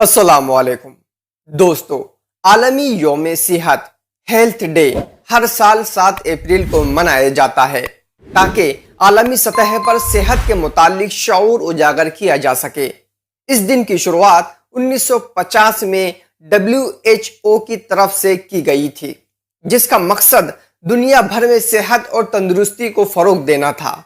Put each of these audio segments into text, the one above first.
السلام علیکم دوستو، عالمی یوم صحت ہیلتھ ڈے ہر سال 7 اپریل کو منایا جاتا ہے تاکہ عالمی سطح پر صحت کے متعلق شعور اجاگر کیا جا سکے۔ اس دن کی شروعات 1950 میں WHO کی طرف سے کی گئی تھی، جس کا مقصد دنیا بھر میں صحت اور تندرستی کو فروغ دینا تھا۔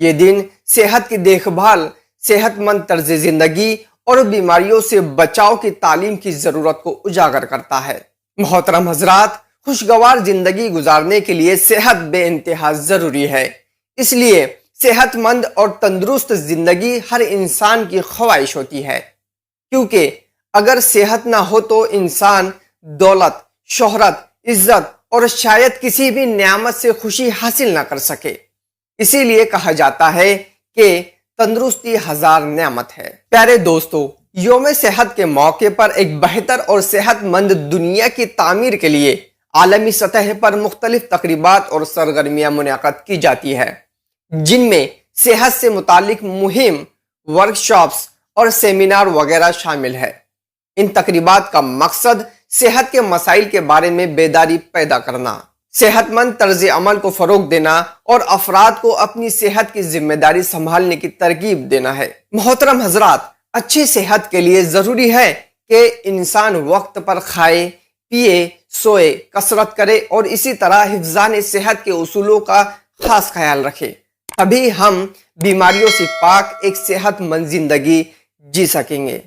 یہ دن صحت کی دیکھ بھال، صحت مند طرز زندگی اور بیماریوں سے بچاؤ کی تعلیم کی ضرورت کو اجاگر کرتا ہے۔ محترم حضرات، خوشگوار زندگی گزارنے کے لیے صحت بے انتہا ضروری ہے۔ اس لیے صحت مند اور تندرست زندگی ہر انسان کی خواہش ہوتی ہے، کیونکہ اگر صحت نہ ہو تو انسان دولت، شہرت، عزت اور شاید کسی بھی نعمت سے خوشی حاصل نہ کر سکے۔ اسی لیے کہا جاتا ہے کہ تندرستی ہزار نعمت ہے۔ پیارے دوستو، یوم صحت کے موقع پر ایک بہتر اور صحت مند دنیا کی تعمیر کے لیے عالمی سطح پر مختلف تقریبات اور سرگرمیاں منعقد کی جاتی ہے، جن میں صحت سے متعلق مہم، ورکشاپس اور سیمینار وغیرہ شامل ہے۔ ان تقریبات کا مقصد صحت کے مسائل کے بارے میں بیداری پیدا کرنا، صحت مند طرز عمل کو فروغ دینا اور افراد کو اپنی صحت کی ذمہ داری سنبھالنے کی ترغیب دینا ہے۔ محترم حضرات، اچھی صحت کے لیے ضروری ہے کہ انسان وقت پر کھائے، پیے، سوئے، کسرت کرے اور اسی طرح حفظان صحت کے اصولوں کا خاص خیال رکھے۔ تبھی ہم بیماریوں سے پاک ایک صحت مند زندگی جی سکیں گے۔